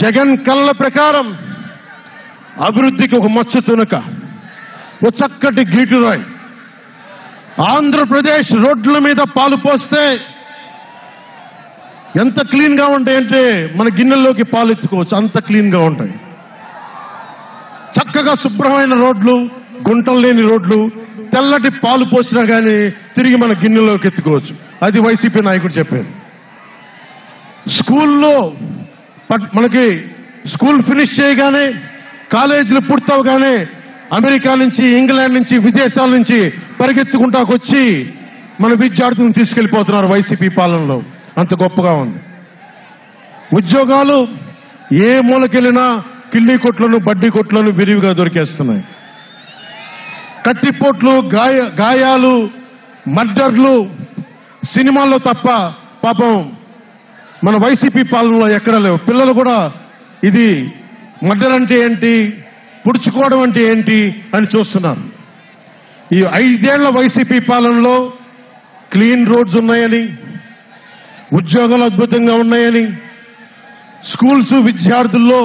జగన్ కళ్ళ ప్రకారం అభివృద్ధికి ఒక మచ్చ తునక, ఒక చక్కటి గీటురాయి. ఆంధ్రప్రదేశ్ రోడ్ల మీద పాలు పోస్తే ఎంత క్లీన్ గా ఉంటాయంటే మన గిన్నెల్లోకి పాలు ఎత్తుకోవచ్చు, అంత క్లీన్ గా ఉంటాయి. చక్కగా శుభ్రమైన రోడ్లు, గుంటలు లేని రోడ్లు, తెల్లటి పాలు పోసినా కానీ తిరిగి మన గిన్నెలోకి ఎత్తుకోవచ్చు. అది వైసీపీ నాయకుడు చెప్పేది. స్కూల్లో మనకి స్కూల్ ఫినిష్ చేయగానే, కాలేజీలు పూర్తవగానే అమెరికా నుంచి, ఇంగ్లాండ్ నుంచి, విదేశాల నుంచి పరిగెత్తుకుంటాకొచ్చి మన విద్యార్థులను తీసుకెళ్లిపోతున్నారు వైసీపీ పాలనలో. అంత గొప్పగా ఉంది. ఉద్యోగాలు ఏ మూలకెళ్ళినా కిళ్ళీ కొట్లను, బడ్డీ కొట్లను విరివిగా దొరికేస్తున్నాయి. కత్తిపోట్లు, గాయాలు, మర్డర్లు సినిమాల్లో తప్ప పాపం మన వైసీపీ పాలనలో ఎక్కడ లేవు. పిల్లలు కూడా ఇది మర్డర్ అంటే ఏంటి, పుడుచుకోవడం అంటే ఏంటి అని చూస్తున్నారు. ఈ 5 ఏళ్ల వైసీపీ పాలనలో క్లీన్ రోడ్స్ ఉన్నాయని, ఉద్యోగాలు అద్భుతంగా ఉన్నాయని, స్కూల్స్ విద్యార్థుల్లో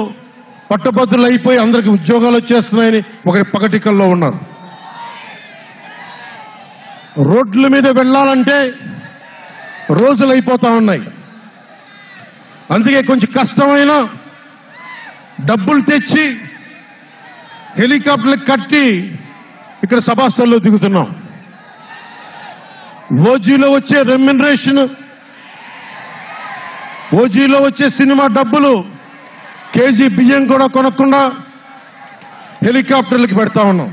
పట్టభద్రులు అయిపోయి అందరికి ఉద్యోగాలు వచ్చేస్తున్నాయని ఒక పకటికల్లో ఉన్నారు. రోడ్ల మీద వెళ్లాలంటే రోజులు అయిపోతా ఉన్నాయి. అందుకే కొంచెం కష్టమైన డబ్బులు తెచ్చి హెలికాప్టర్లు కట్టి ఇక్కడ సభాస్థల్లో దిగుతున్నాం. ఓజీలో వచ్చే రెమ్యునరేషన్, ఓజీలో వచ్చే సినిమా డబ్బులు, కేజీ బియ్యం కూడా కొనకుండా హెలికాప్టర్లకి పెడతా ఉన్నాం.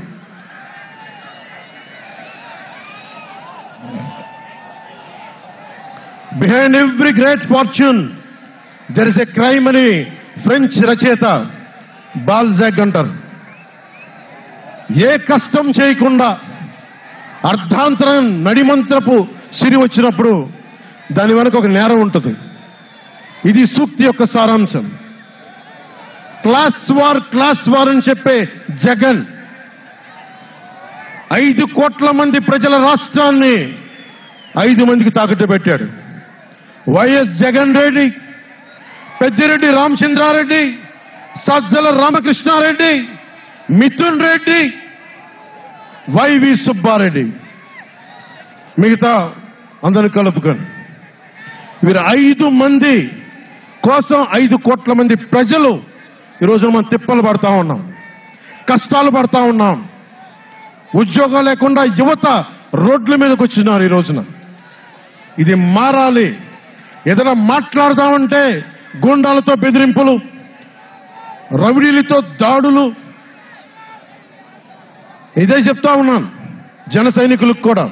Behind every great fortune there is a crime అని ఫ్రెంచ్ రచయిత బాల్జాక్ అంటారు. ఏ కష్టం చేయకుండా అర్ధాంతరం నడిమంత్రపు సిరి వచ్చినప్పుడు దాని వెనక ఒక నేరం ఉంటుంది. ఇది సూక్తి యొక్క సారాంశం. క్లాస్ వార్ అని చెప్పే జగన్ 5 కోట్ల మంది ప్రజల రాష్ట్రాన్ని 5 మందికి తాకట్టు పెట్టాడు. వైఎస్ జగన్ రెడ్డి, పెద్దిరెడ్డి రామచంద్రారెడ్డి, సజ్జల రామకృష్ణారెడ్డి, మిథున్ రెడ్డి, వైవి సుబ్బారెడ్డి, మిగతా అందరూ కలుపుకొని వీరు 5 మంది కోసం 5 కోట్ల మంది ప్రజలు ఈరోజు మనం తిప్పలు పడతా ఉన్నాం, కష్టాలు పడతా ఉన్నాం. ఉద్యోగం లేకుండా యువత రోడ్ల మీదకి వచ్చినారు ఈ రోజున. ఇది మారాలి. ఏదైనా మాట్లాడదామంటే గూండాలతో బెదిరింపులు, రౌడీలతో దాడులు. ఇదే చెప్తా ఉన్నాను జన సైనికులకు కూడా.